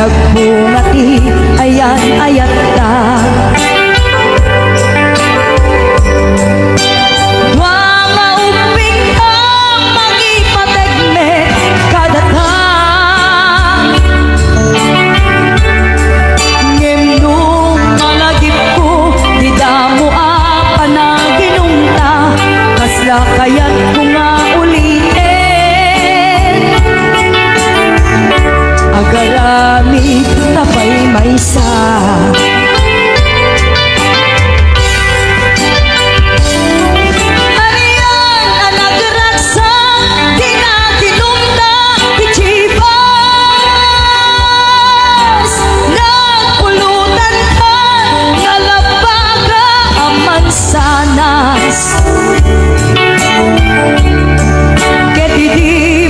nagbungati ayat-ayat ta. Kaya't ko nga ulitin agarami tapay maysa.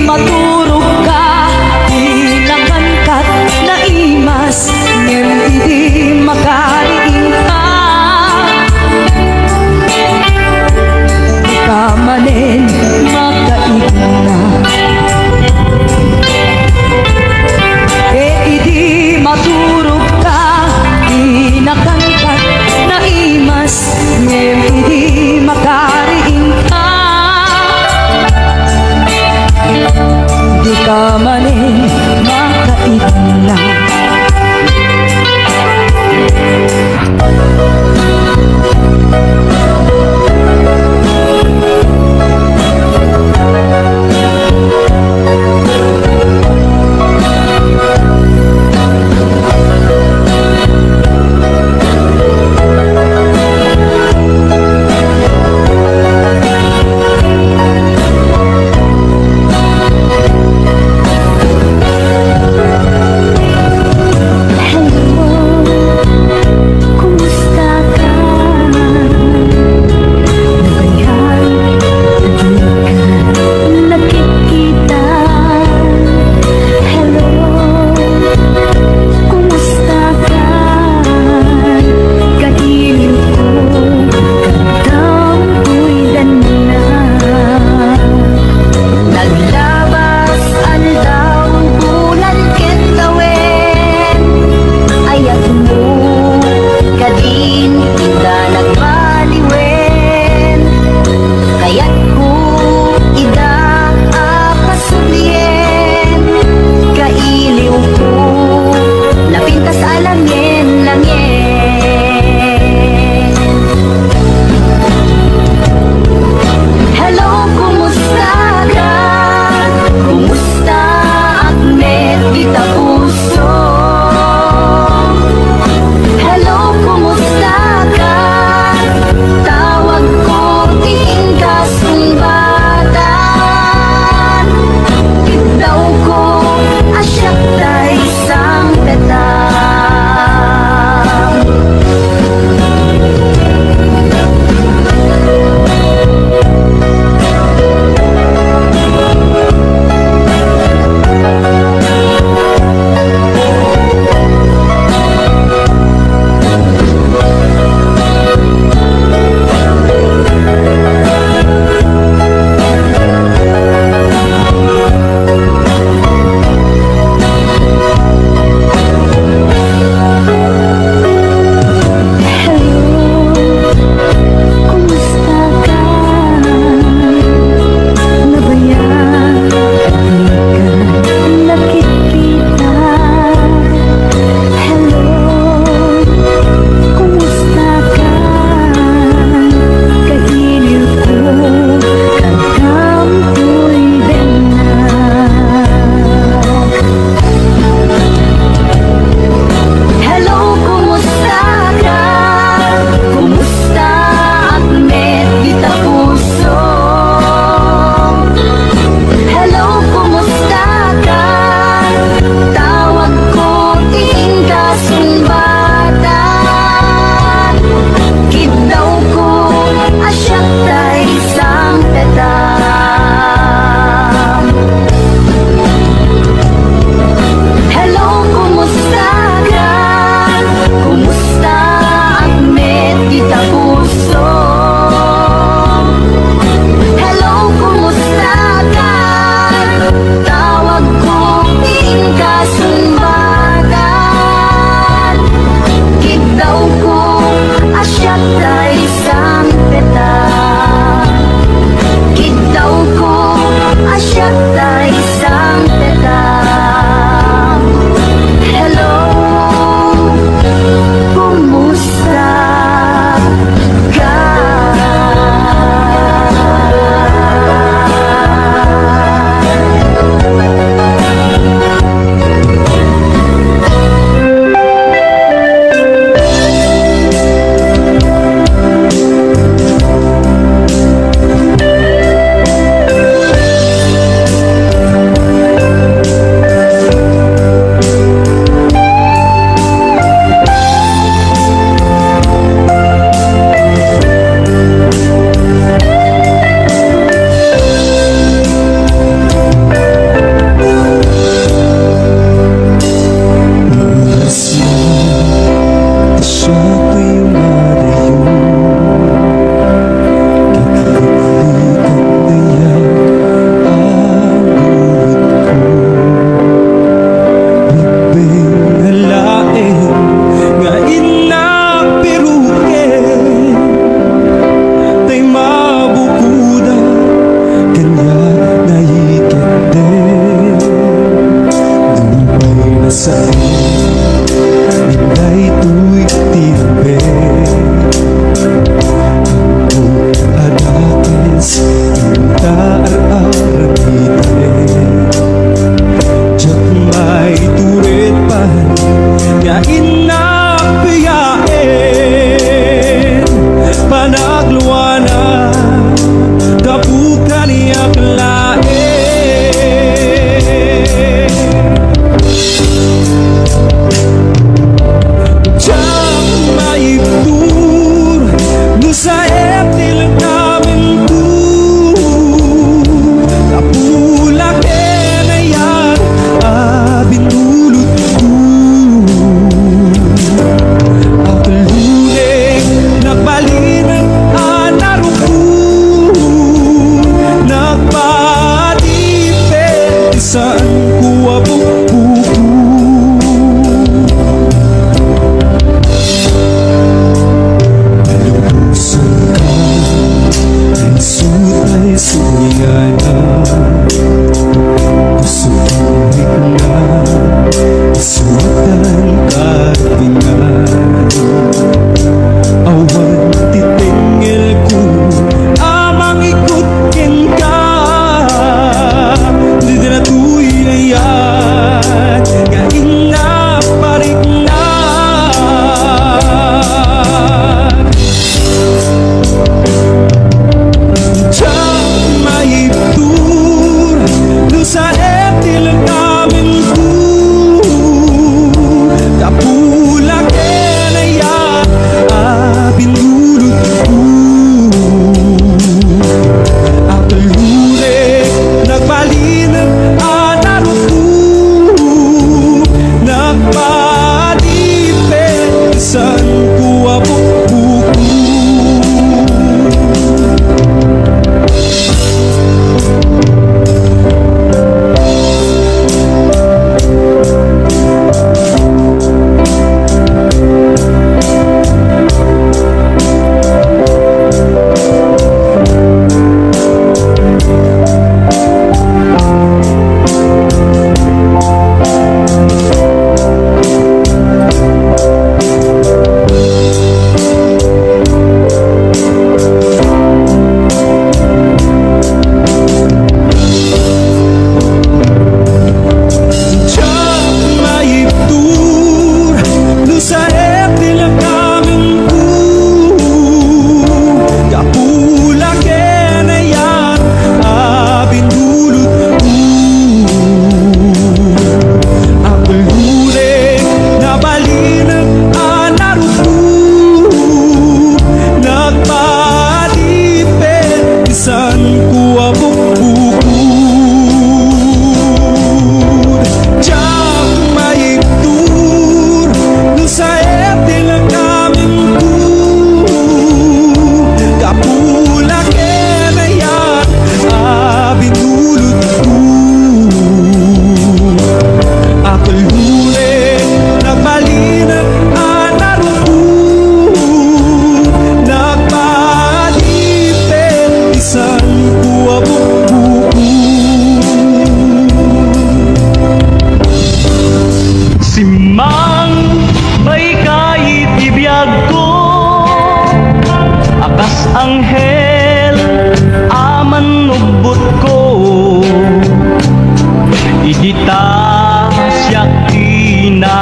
Maturog ka, di nakangkat na imas, ngem Buwatan katingan awan titengel ku amang ikut kenka di na tuy na yan kainga parikna may tur lusa etil kamin ku kapula kenaya abindulot ku akalure nagbalinag anarot ku nagpadipe san ku abok buku Anghel aman nugbot ko igita siya kinaiwawa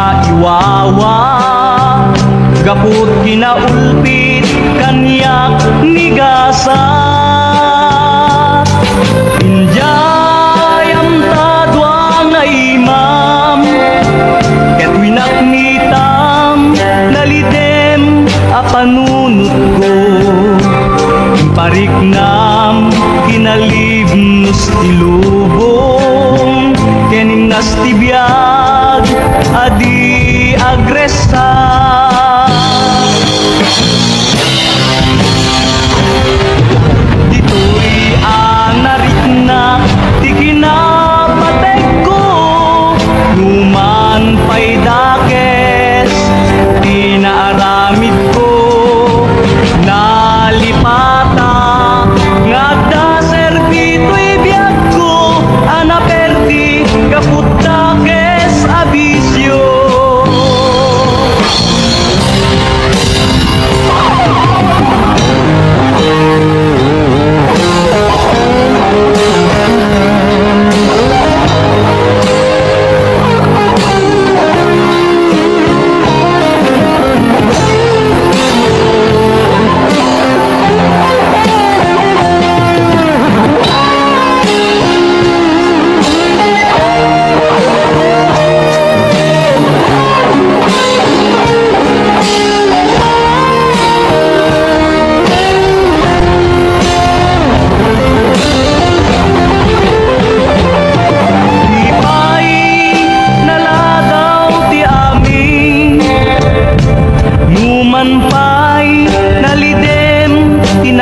gaput kinaulpit kanyak nigasa injayam tadwa nga imam ket winak nitam nalidem apanunot ko pariknam kinalibnos tilubong kening nas tibiyag adi agresa dito'y anarik na di kinapateg ko numan pa'y dakes tinaaramid ko nalipata ngada servito'y biyag ko anaperdi kaputakes abisyo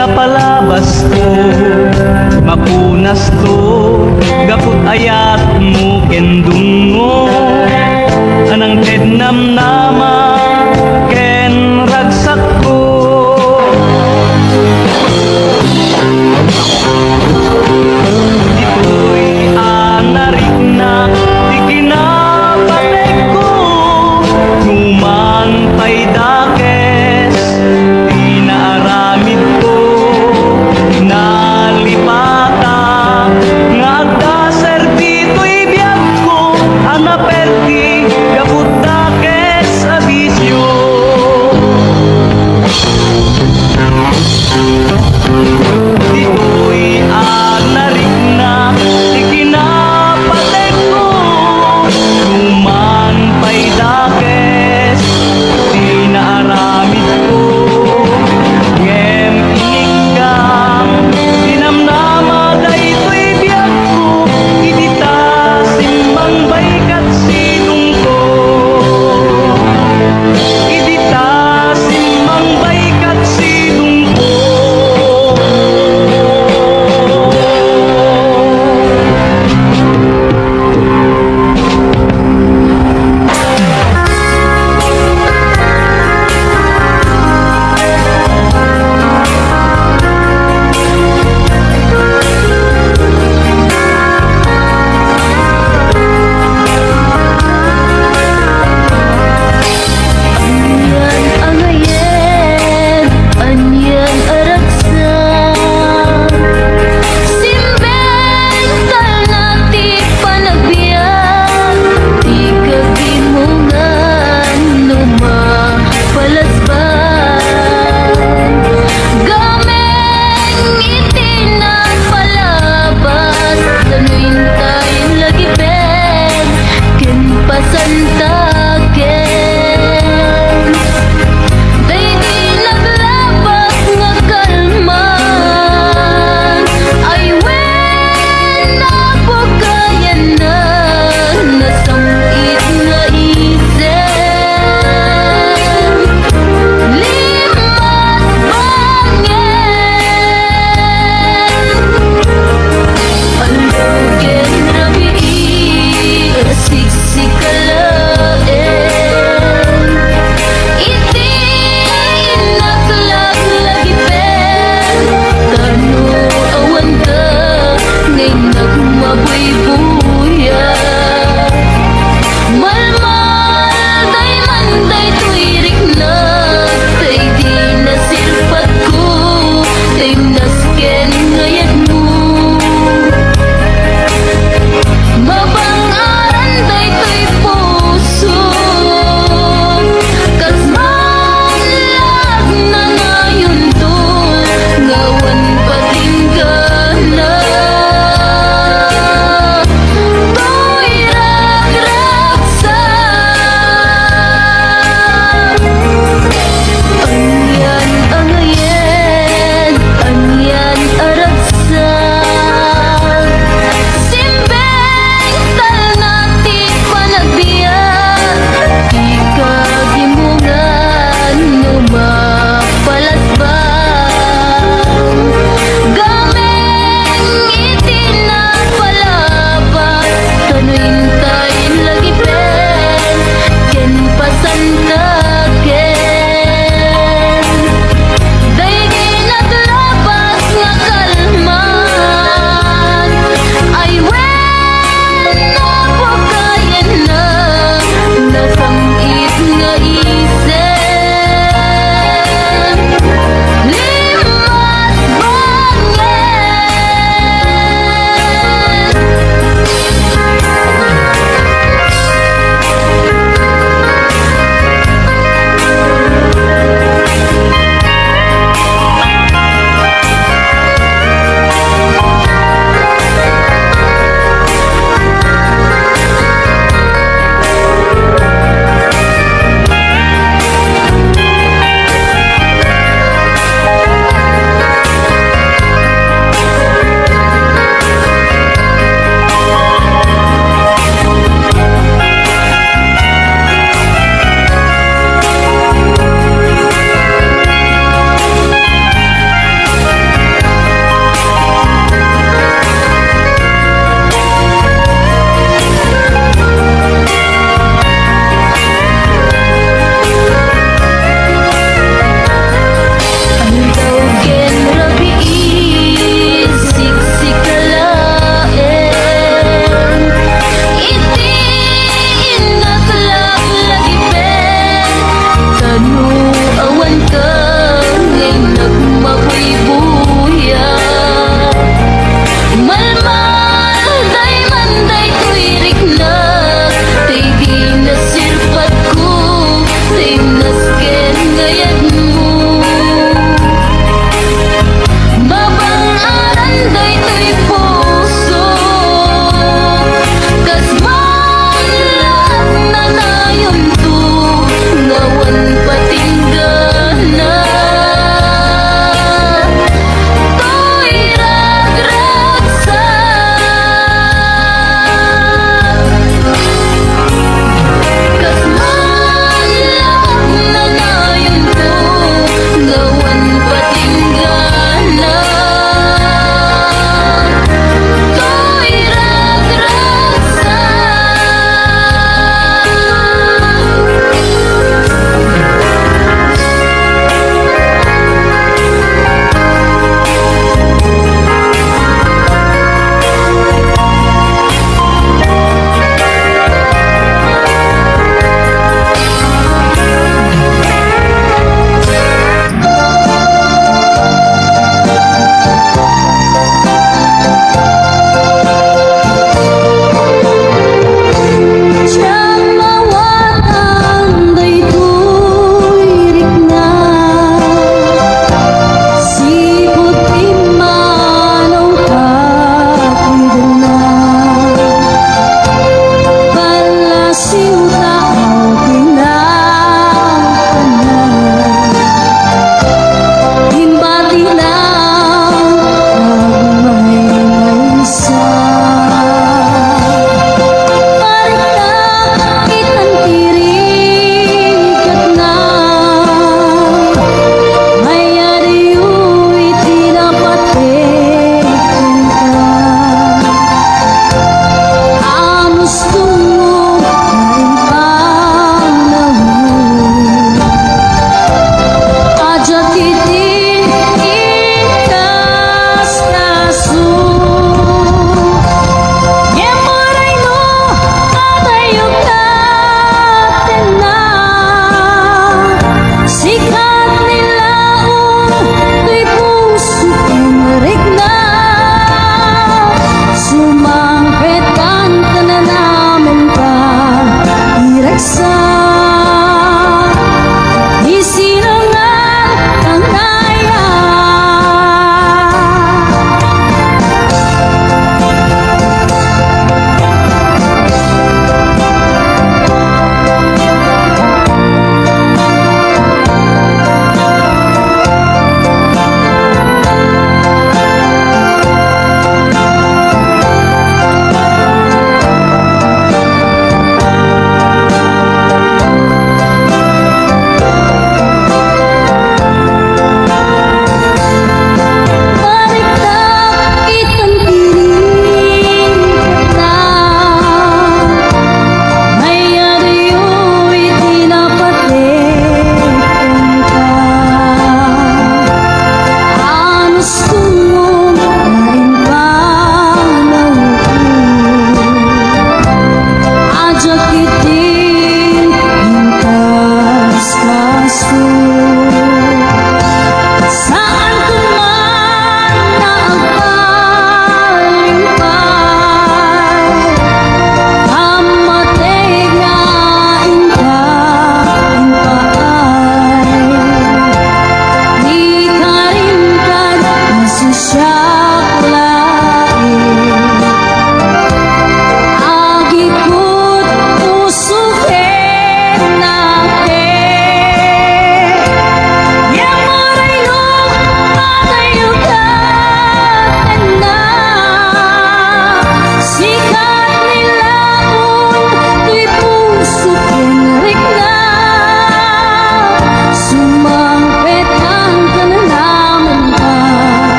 pinapalabas ko mapunas to gaput ayat mo kendungo anang tednam nama ken ragsak ko dito'y anarik na di kinapateg ko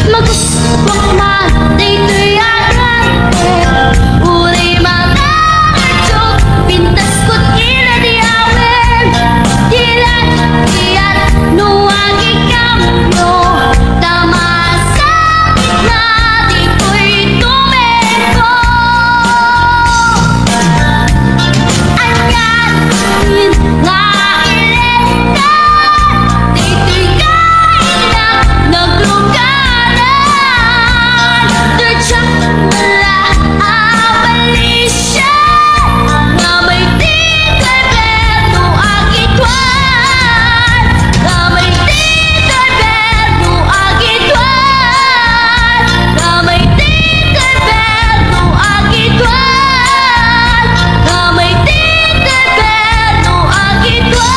Maguswak man, dito'y agante. Uri mga katsok, pintas ko't ila di awen. Dilat, diat, nuwag ikamyo. Tamasak na dito'y tumeko. Anyan, nga ilekan, dito'y kailang naglugaran. Tudyak mula abalisya, nga may tingkay berno agitwan. Nga may tingkay berno agitwan. Nga may tingkay berno agitwan. Nga may tingkay berno agitwan.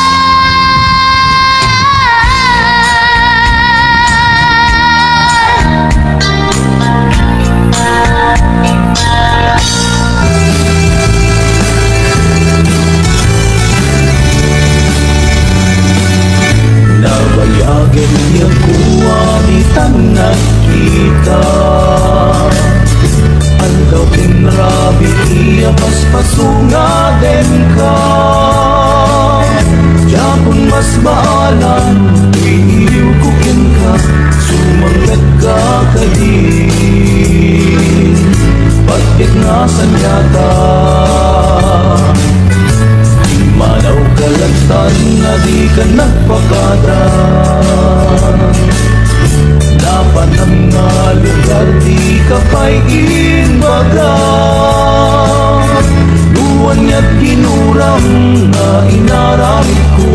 Nabayagin niya kuha di tanag kita. Ang daw pinrabi iya paspasunga din ka. Yapon mas baalan, iniw kukin ka. Sumanggat ka kadin, patik nga sanyata. Manaw kalagtan na di ka nagpakada. Dapat ang nga lugar di ka pa'y inbaga. Luwan niya't ginuram na inaramit ko.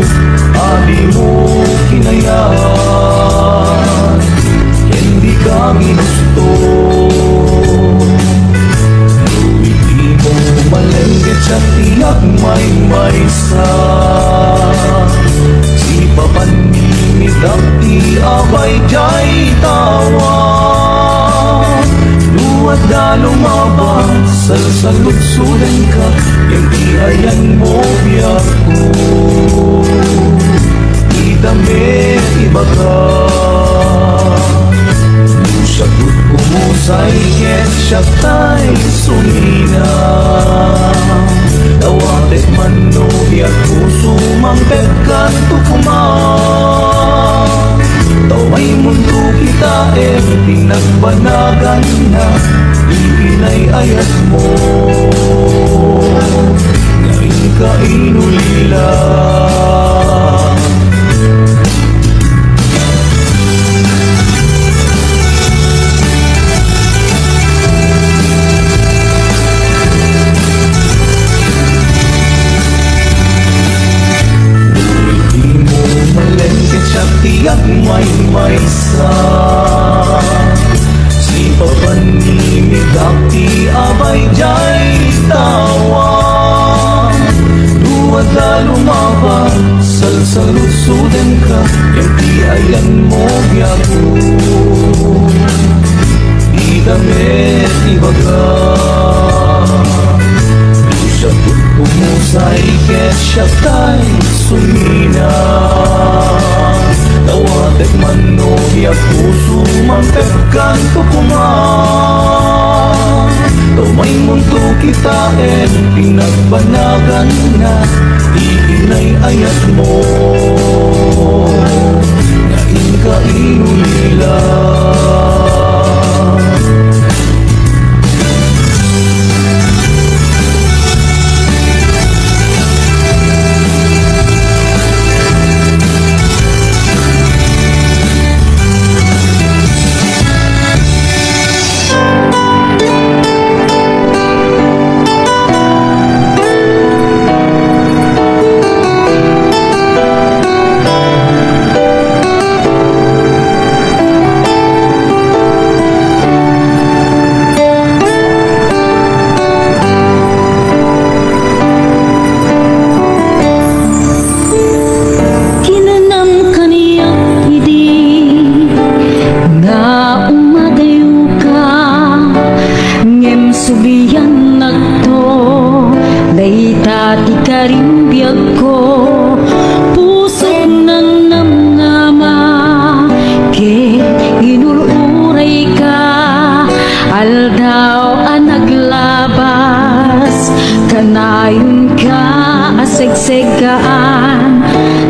Abi mo kinayaan, hindi ka ginusto. Hindi mo malenggit sa tiyak may maysa. Si papanimidap ti abay jay tawa. Luwat da lumabang salsalutsudan ka. Yung di ayan mo biyak ko. Di damit ibaga. Sagot kumusay ket siya tay sumina. Tawatek man no biyak puso mangpet kan tukuman. Taway mundo kita pinagbanagan na. Iinay ayat mo ngayon ka inulila. Tiyak may maysa. Si papanimigak ti abay jay tawa. Duwad na lumaban salsalusudan ka. Yung ti ayan mo biyago. Di damit ibaga. Di siya pumusay ket siya tay sumina. Tawatek man no biyak puso mangpetkan tukuman. Taway mundo kita pinagbanagan na. Iinay ayat mo ngayon ka inulila. Aldaw ang naglabas, kanayon ka asegsegaan.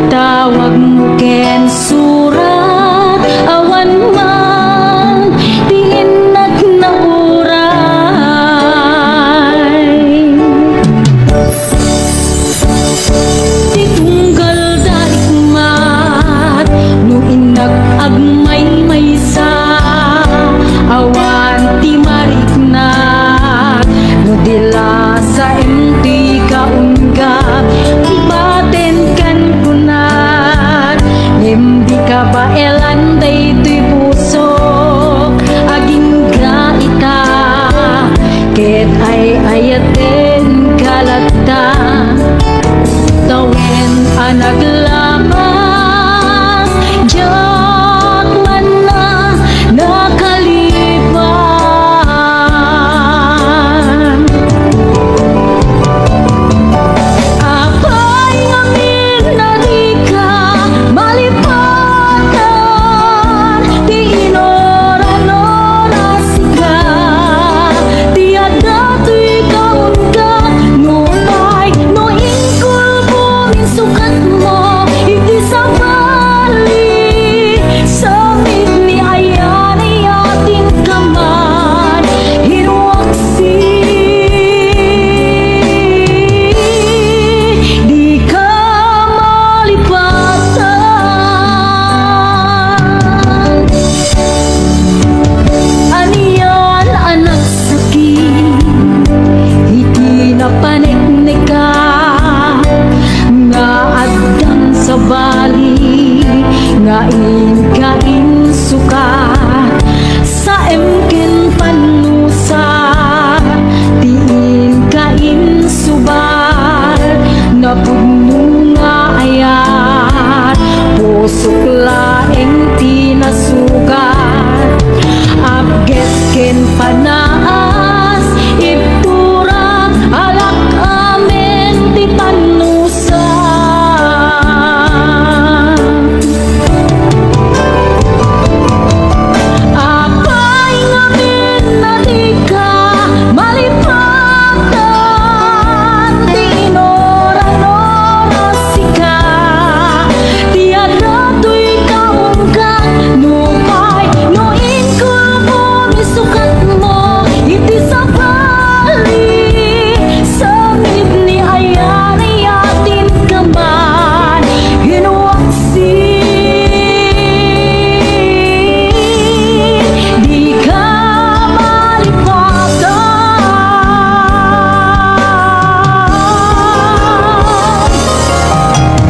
Tawag mo ken surat, awan man diin nagnauray. Di tunggal daigmat, no inag-agmay maysa, awan ti mariknat, no dila sa emti kaunggap, ibaten kan kunat, hindi ka ba elanday tuy pusok, aging gaita, ket ay ayaten kalata, tawen anaglamas, jak man na nakalipan. Apay ngamin na di ka malipatan, di inora-nora sika, di adato'y kaun ka, numay no ingkol bumin sukat mo, iti sa bali, samit ni ayan ay ating kaman, hinuaksi, di ka malipatan. Aniyan anak sakit, iti napanik ka, nga addan sa bali, nga in sukat, sa emken panusa, tiin kain subal, napudno nga ayat, pusok laeng tinasugat, abget ken panaas, ibtura alak amen ti panusa. Apay ngamin na di ka malipatan, di inora-nora sika, di adato'y kaun ka, numay no ingkol bumisukat mo, iti sa bali, samit ni ayan ay atin kaman, hinuaksi, di ka malipatan.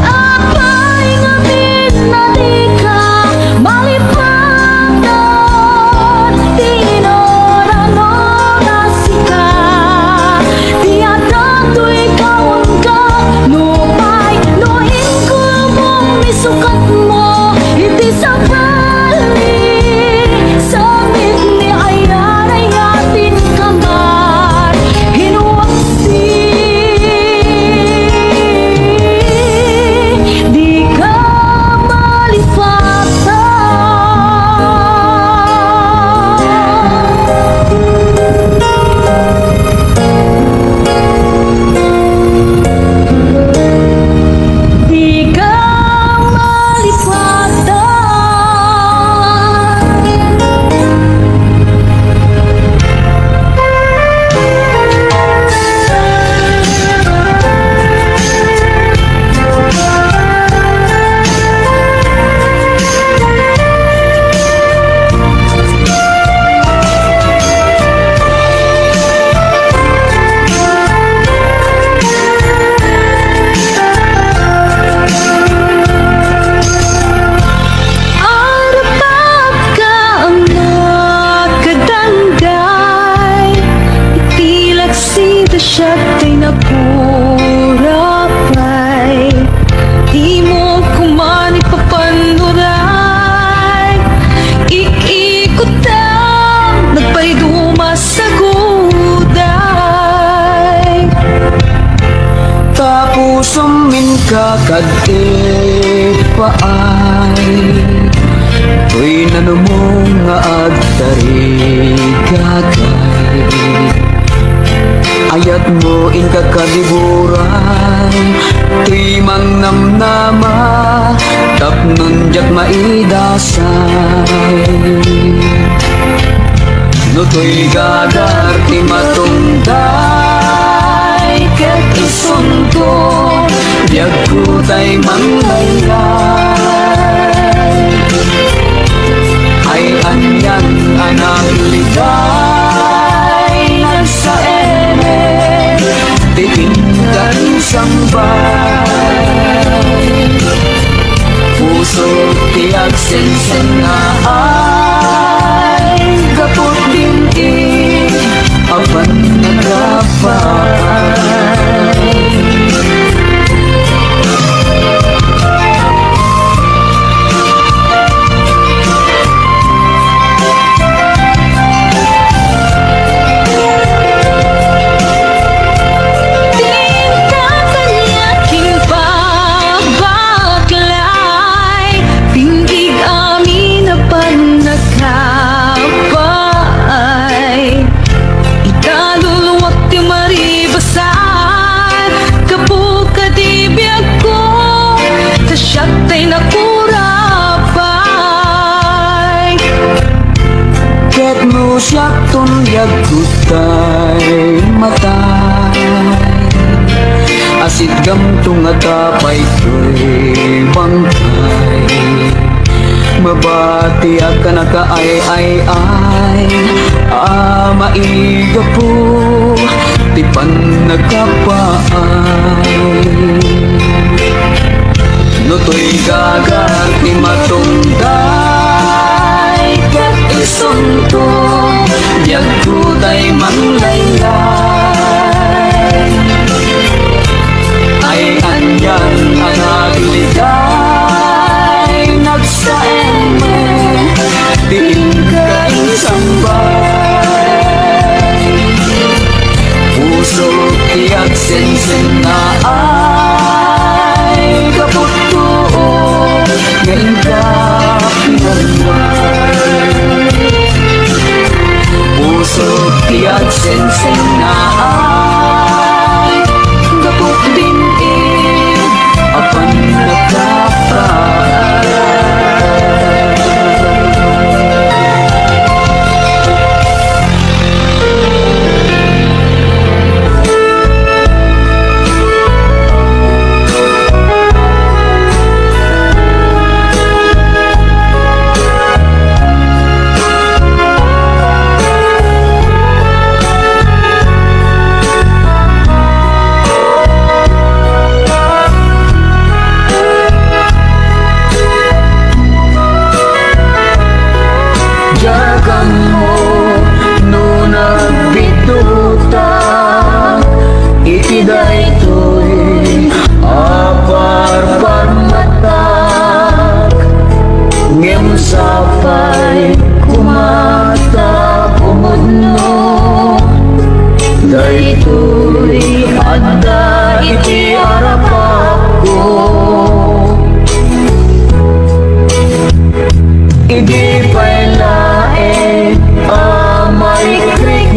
Apay ngamin na di ka malipatan, di inora-nora sika, di adato'y kaun ka, numay no ingkol bumisukat mo, iti sa bali, samit ni ayan ay atin kaman, hinuaksi, di ka malipatan. Di ka Arapap ka ang nagkadangday, itilak sinta siya kay napurapay, di mo kuman ipapanuray, ikikutam nagpaiduma sa guday. Tapos amin ka kag paay, tuy nanumong nga tarigagay ayat mo in kakaliburan timang namnama tapnon jak maidasay nutoy gagar ti matungday ket isunto biag kutay manglaylay ay anyan anak ligay nagsa eme titinggan sambay puso tiag sensen na ay kapot din apan nagapay siyak tunyag kutay matay asit gamtung atapay ko'y bangkay mabati ka nakaay-ay-ay maiga po tipan nagkapaay nutoy gagar ti matungday ket isunto biag kutay manglaylay ay anyan anak ligay nagsaeme diin kain sambay puso tiag sensen na ay kaput tuo ngayon ka pinagway puso tiag sensen na ay kaput din apan nagkapay sapay kumata pumudno daytoy adda iti arapako idi pay lae amay krik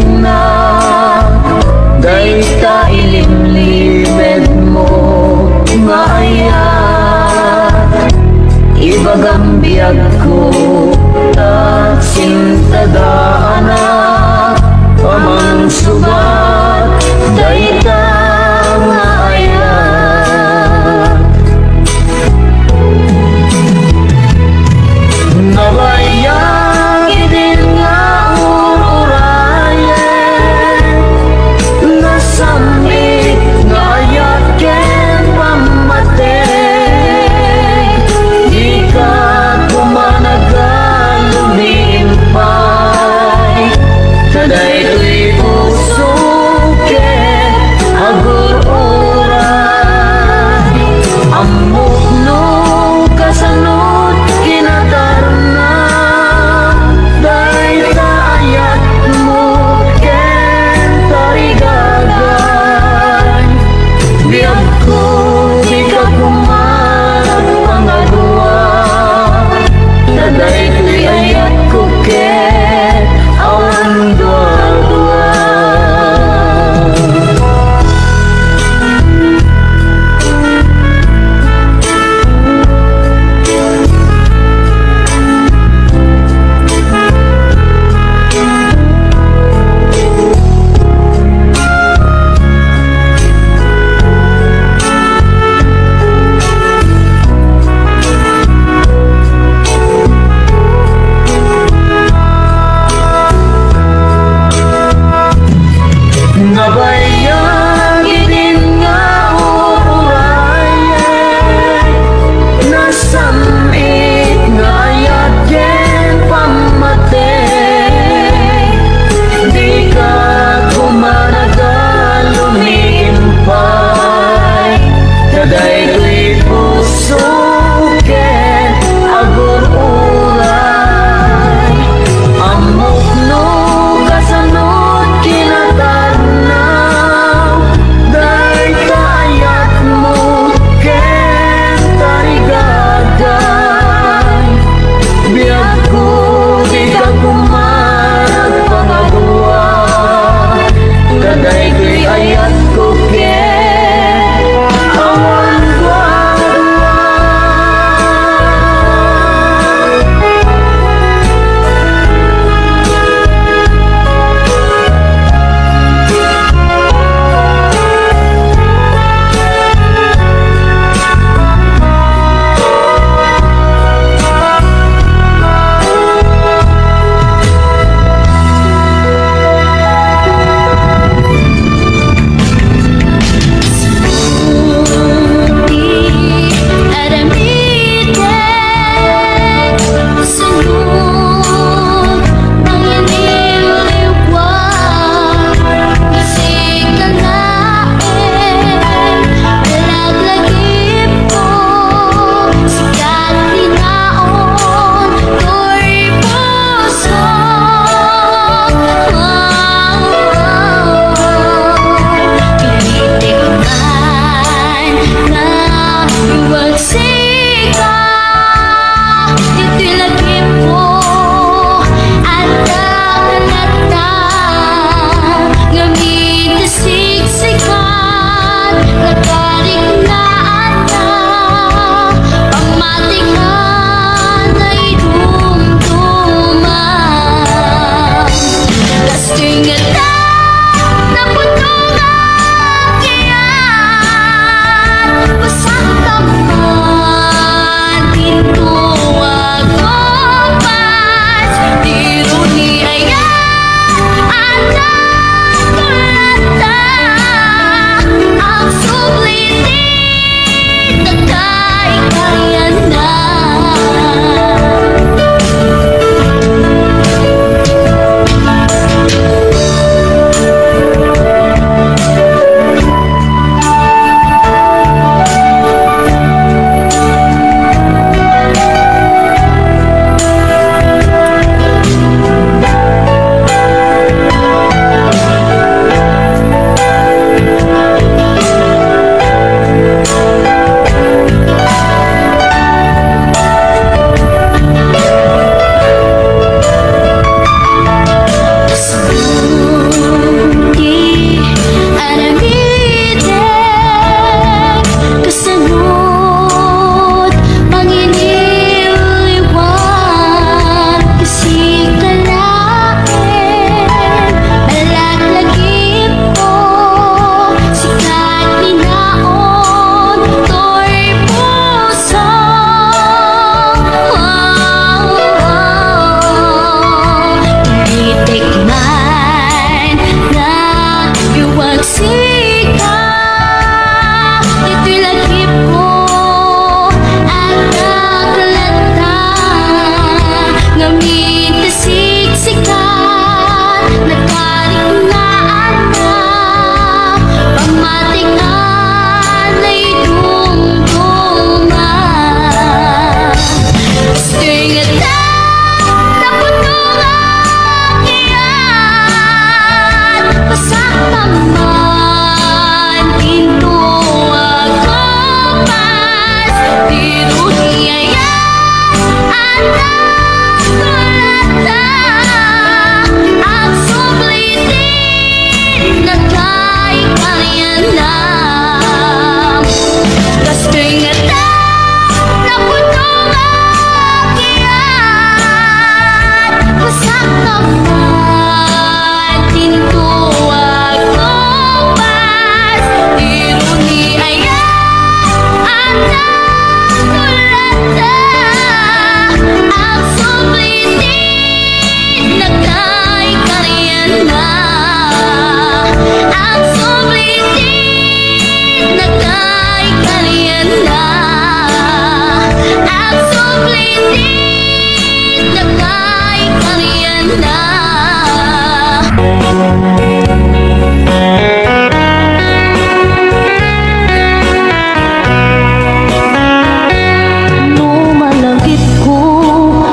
Numalagit ko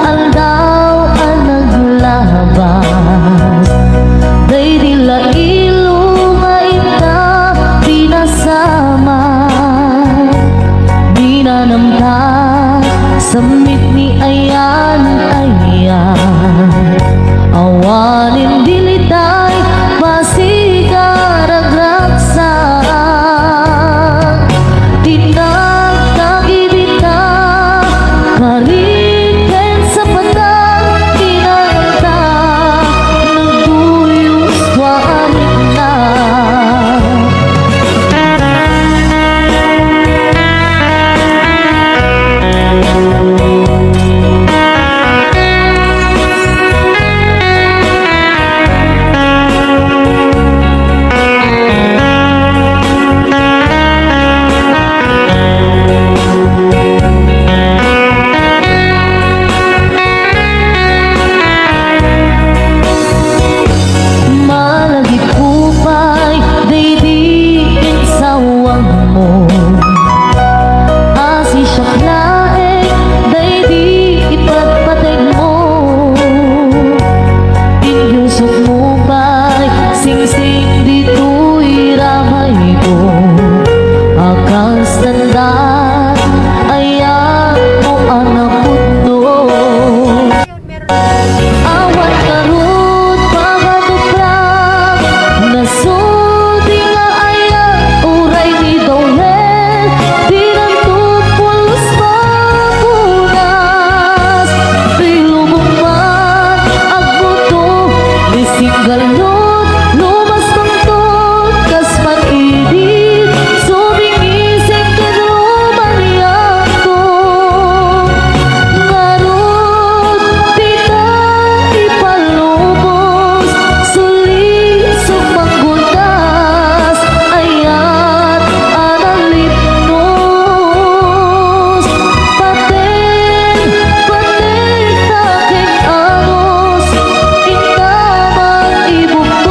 aldaw ang naglabas. Day dila ilong ay ita pinasama. Di na namta samit ni ayan ayan. Awanin dilitay pasigaragraksan. Tinagkagibita kariken sa patang tinagta. Nagduyos waamit na. Malagit kupay, day diin sawang mo. Asi siya laeng, day di ipagpateg mo. Inyusok mo ba'y sing-sing dito'y ramay ko. Akas tandaan, ayan mo anak puto. Awat karut pagkatuprak, nasudi nga ayan uray ni Dawel. Di nagtupulos magunas, pilubong man agbuto. Di singgalot, lumas tungtod, kas pag-ibig, subingising kinumaniyak ko. Ngarot, di na ipalubos, sulisog manggunas, ayat analipnos. Paten, paten taking anos, intamang ibugto.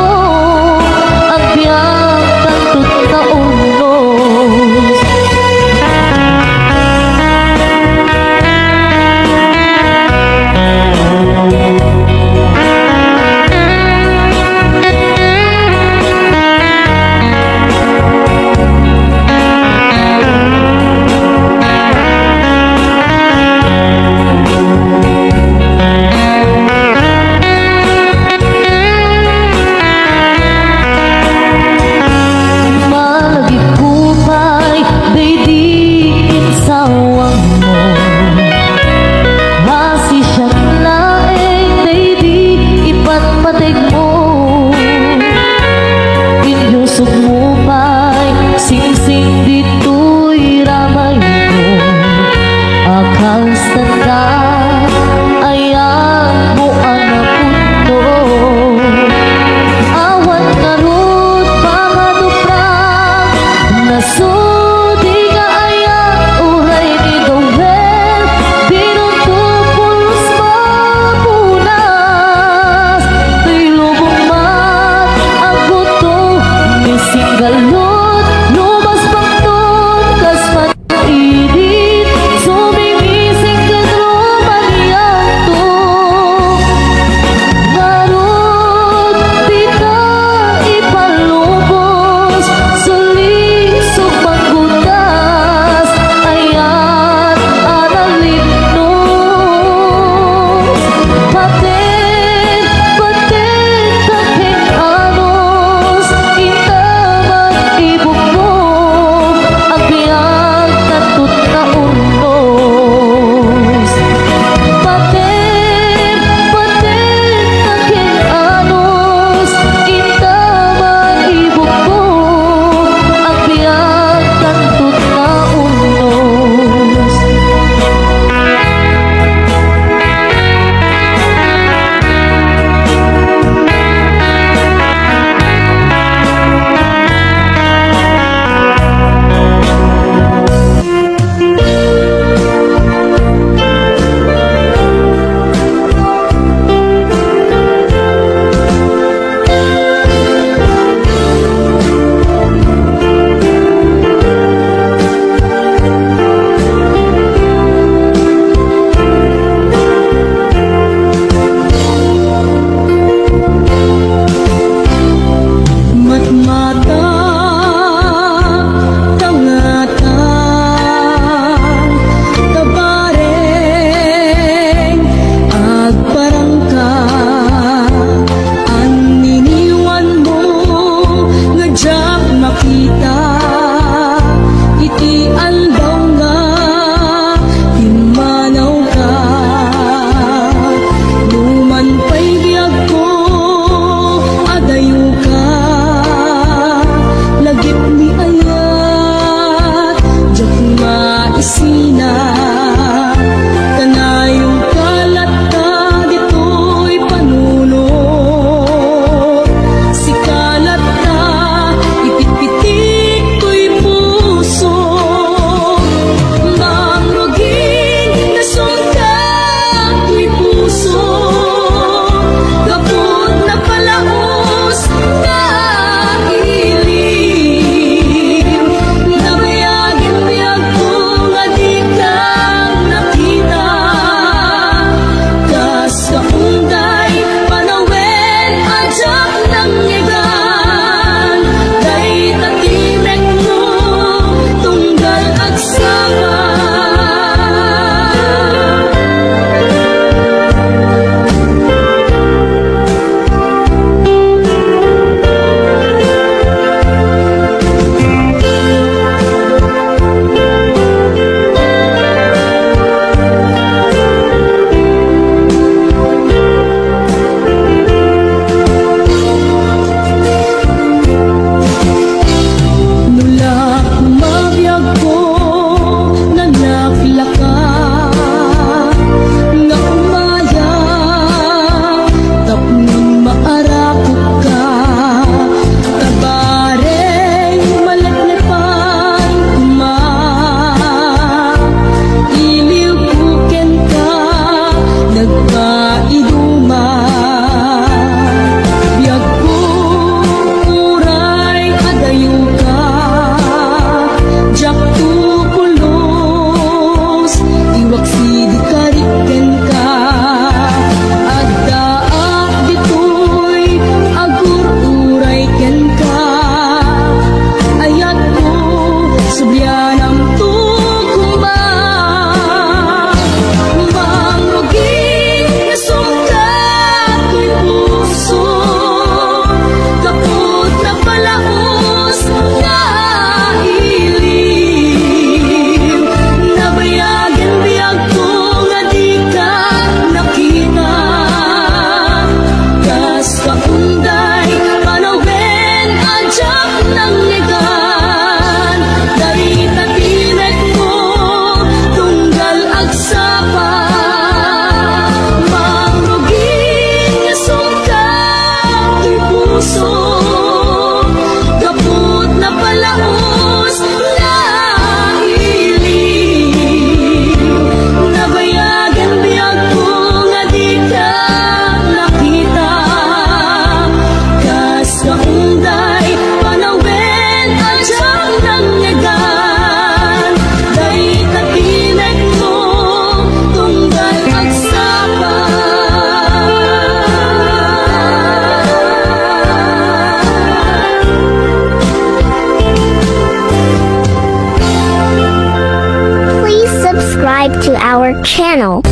channel.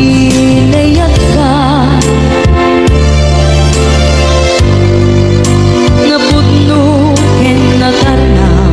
Ilayat ka napudno ken natarnaw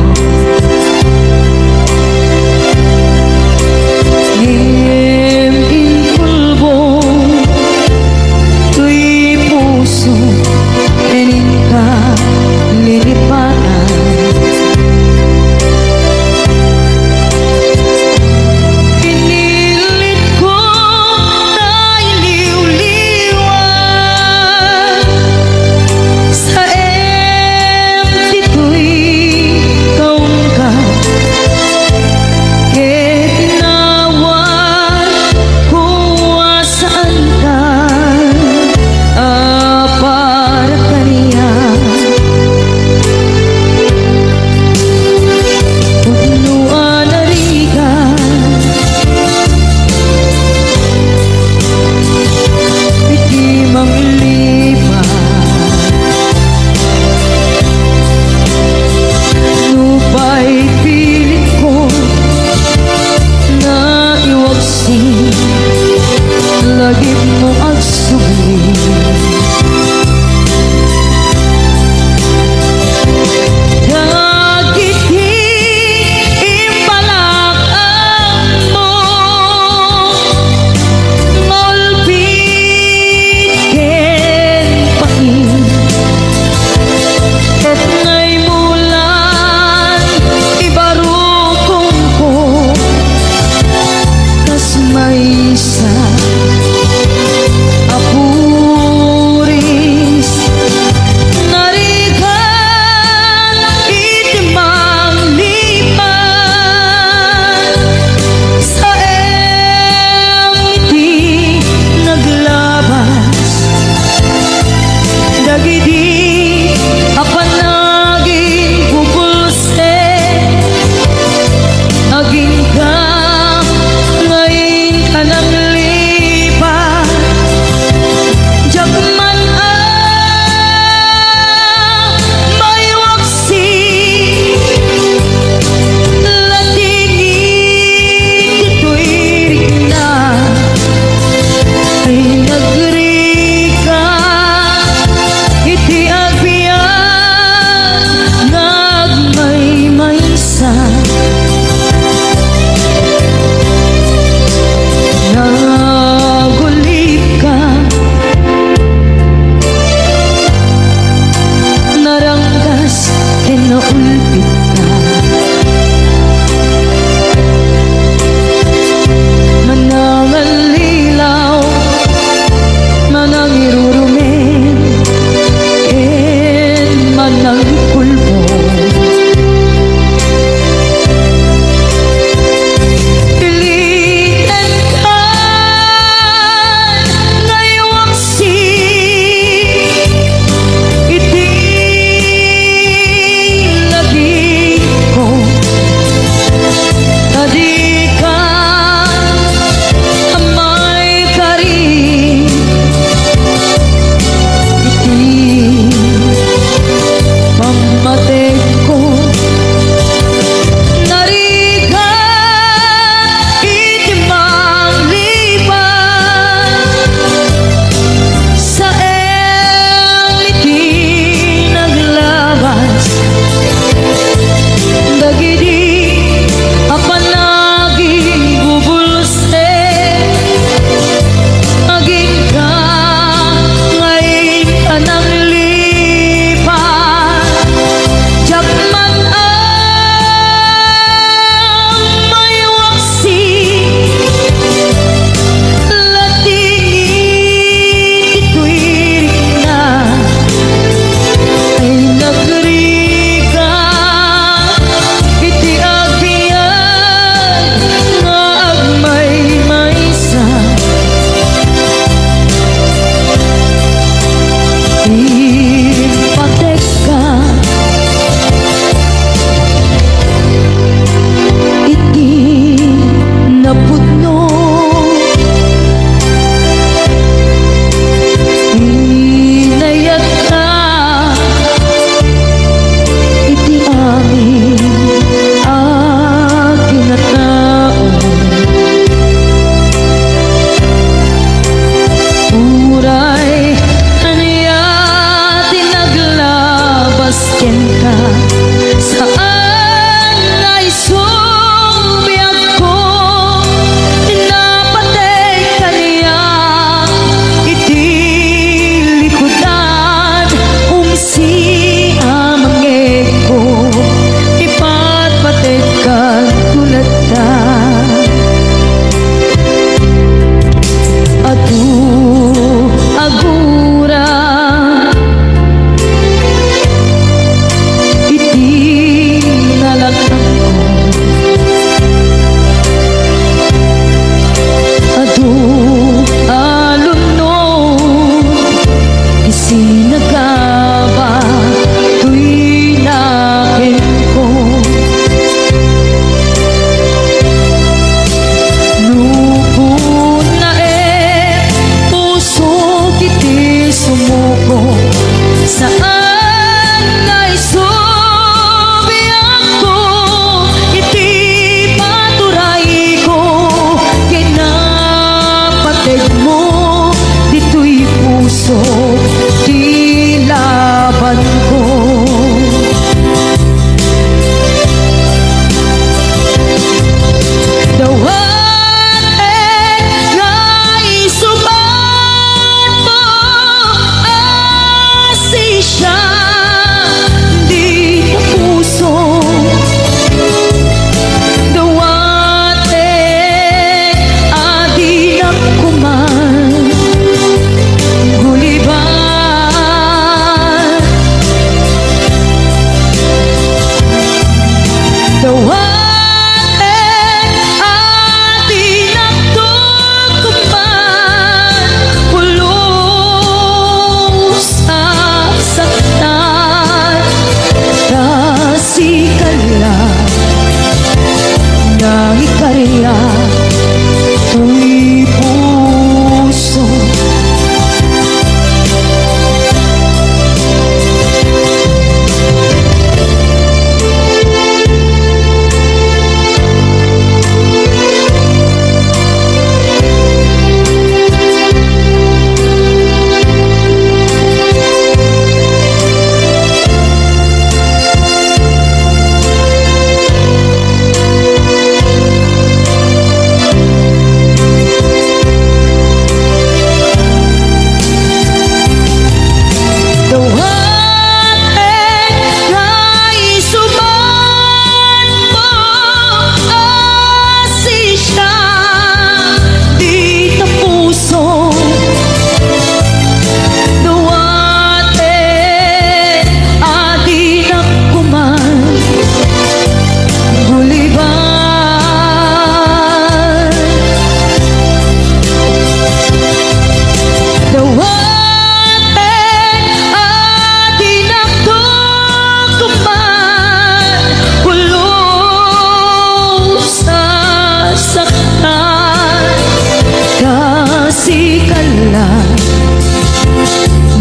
kala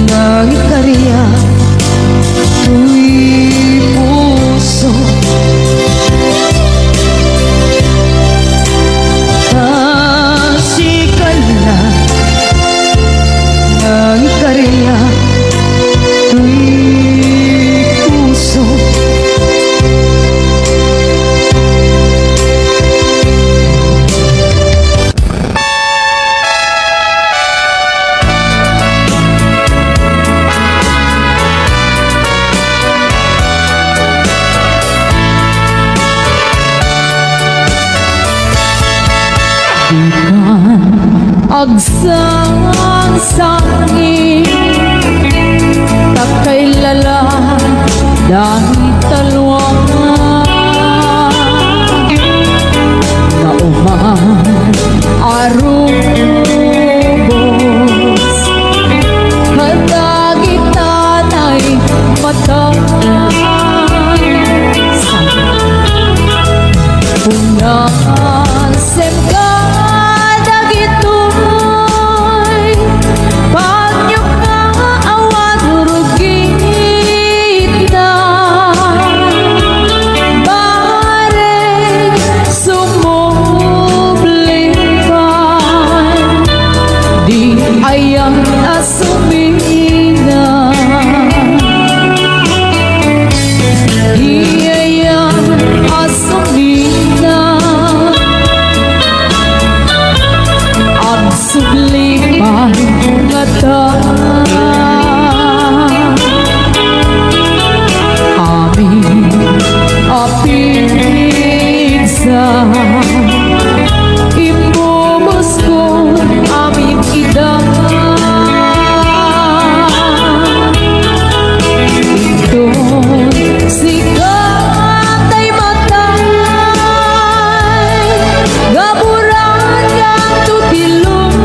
ng ikarya tuy puso kasi kala ng ikarya tuy puso agsang sangin takay lala dahil talwang na uman arubos kadagitan ay matay unasem ka ayang asumina ayang asumina ang subliman mata amin apinsa imubos ko amin idang sikat ay matay gaburan yang tutilong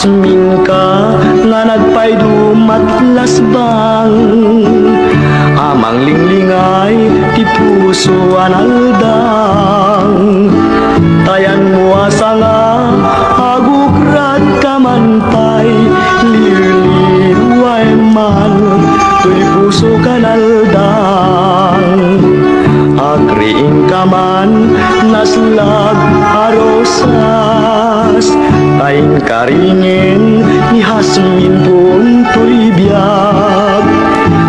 Hasmin ka nga nagpaydumat lasbang, amang linglingay ti puso analdang. Tayan mo asa nga agukrat ka man pay, liliway man tuy puso kanaldang. Agriin ka man naslag arosas, tayin karingin ni Hasmin pun tuy biyag.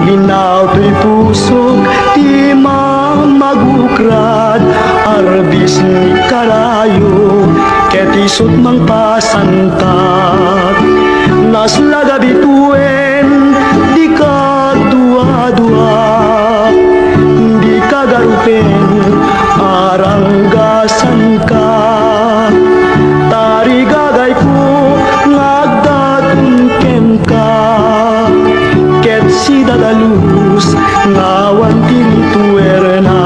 Linaw tuy pusok ti mamagukrat, arbis ni karayo ket isut mang pasantak. Naslaga bituen di ka dua-dua, di ka garupen aranggasan ka. Tarigagay ko ngagdatun ken ka, ket si dadalus ngawan tinituerna.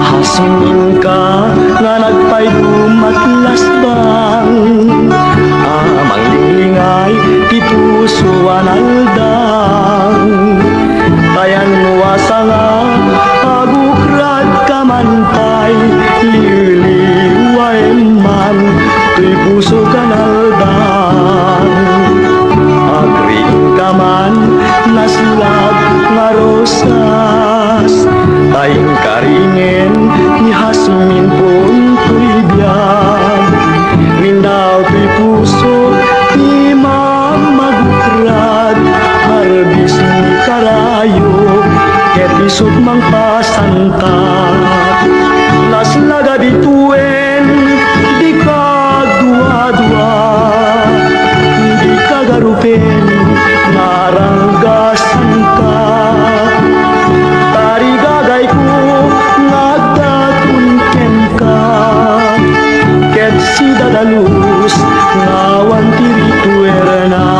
Hasmin ka nga nagpaydumat lasbang, amang linglingay ti puso analdang. Tayan mo asa nga agukrat ka man pay, liliway man tuy puso kanaldang. Agriin ka man naslag nga rosas, tayin karingin ni Hasmin pun tuy biyag. Lindaw tuy puso ti mamagukrat, arbis ni karayo ket isut mang pasantak. Naslaga bituen di ka dua-dua, di ka garupen naranggasan ka. Tarigagay ko ngagdatun ken ka, ket si dadalus ngawan tirituerna.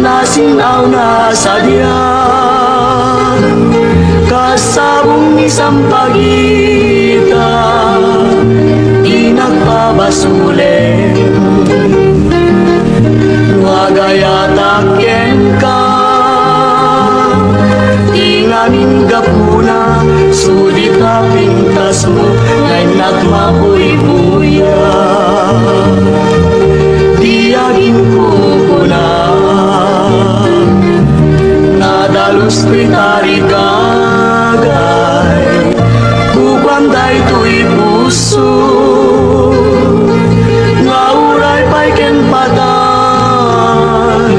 Nasinaw na sadya kasabong isang pagita, di nagpabasulen wagayataken ka. Di ngamin gapuna sulit na pintas mo ngay nagmapuy-puya. Tiyagin ko na nadalus tuy tarigagay, kubanday tuy puso ngauray pay ken patay,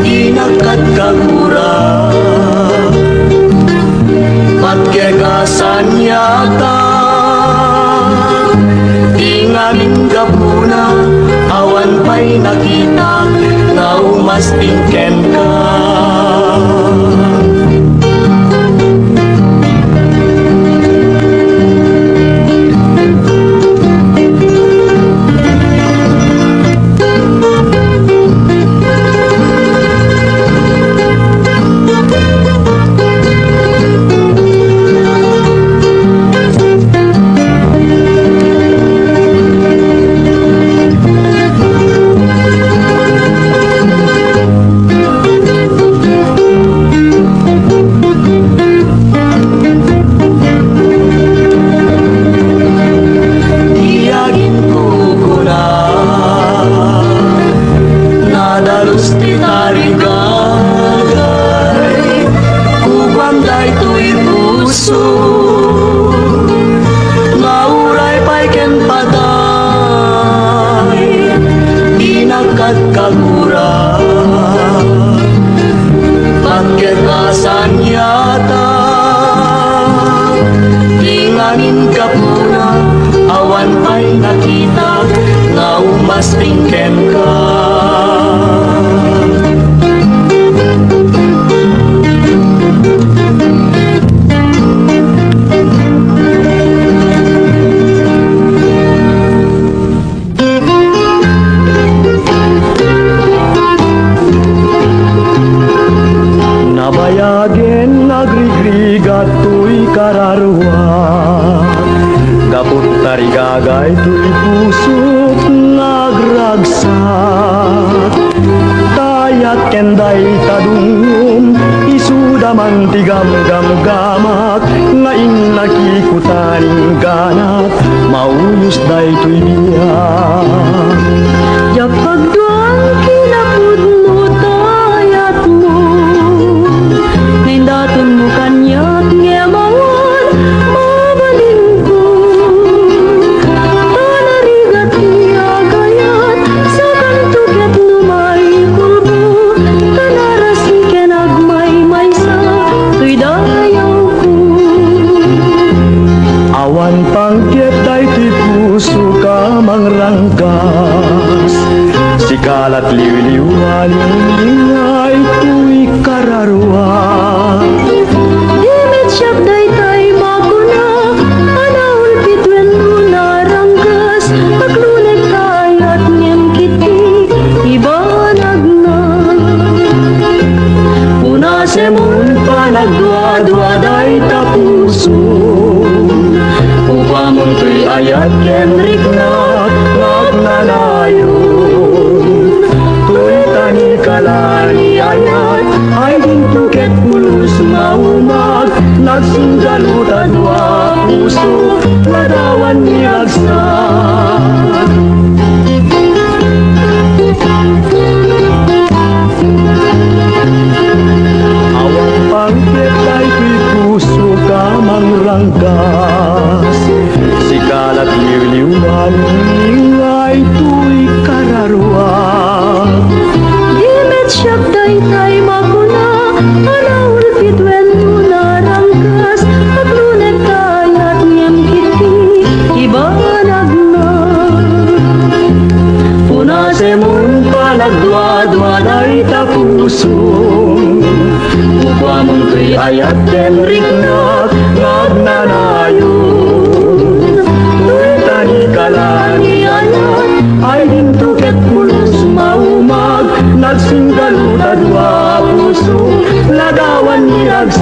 inakat kagura patkegasan yata. Di ngamin gapuna awan pa'y nakita na umastingken ka. Nadalus ti tarigagay, puso mauray pa'y ken patay di nagkagkagura pagkakasan yata tinganin ka muna awan pa'y nakita nga umas pingken ka. Nabayagin nagrigrigat tuy kararwa gapot tarigagay tuy pusok nagragsak tayat kenday tadungum isuda man tigam-gam-gamak ngain nakikutaning ganat mauyos day tuy biyak yapag doang kinapud mo tayat mo ngain datun mo kanyat ngemawan mabalin ko tanarigat niya gayat sa kantuget numay kulbo kanaras kenagmay maysa tuy dayaw ko awan pangkit day ti puso ka mangrangkas sikalat liwliwaling ingay tuy kararwa dimit siyak day tay makuna anahul pitwen muna rangkas aglunek kayat ngem kiti ibanag na una semun panagdwa-dwa day tapuso upamon tuy ayat kenrik na nagnanayon tuy tani kalani ayat ay dintuket pulus maumag nagsundalutan dua puso ladawan niyagsak awan pangkit ay tuy puso ka mangrangkas sikalat liwliwan ingay tuy kararwa dimit siyak day tay makuna anahul pitwen muna rangkas aglunek kayat ngem kiti ibanag na puna semun panagdwa-dwa day tapuso upamon tuy ayat kenrik na nagnanayon tuy tani kalani ayat ay dintuket pulus maumag nagsinggaluta dua puso ladawan niyagsak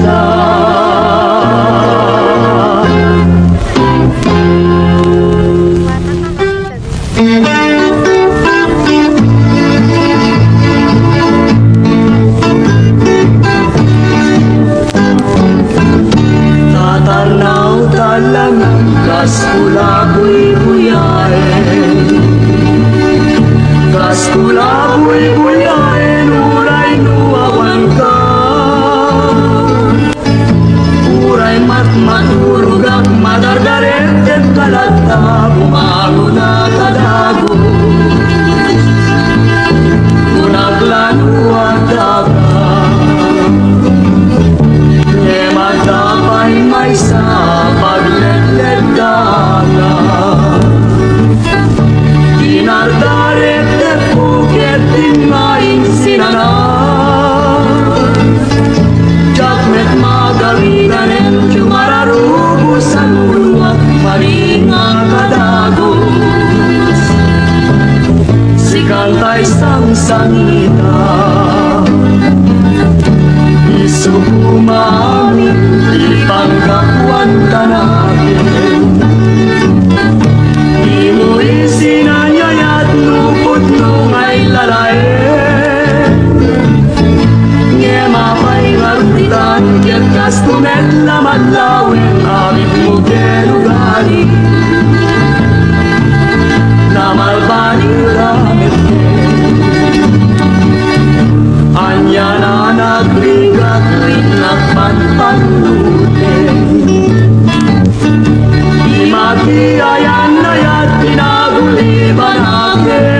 tatanaw talangang kaskula buy-buyain kaskula buy-buyain uray nuawan ka uray matmaturugak madardaret kalata bumago na kadago unaglanuan daga ngematapay may sa pagletlet daga dinardaret at puket tinmaing sinana jakmet magalitan en cumararubusan uluat paringa kadagos sikantay sang sangita isukumamin ipangkakuan ka namin di mo isinanyayat lupot nungay lalae ngemapay ngarutan ket kastumet lamadlawen abit mo kelugali namalbani ramit anya na nagrigat rin nagpanpanuten ayan ayat pinaguliban akin.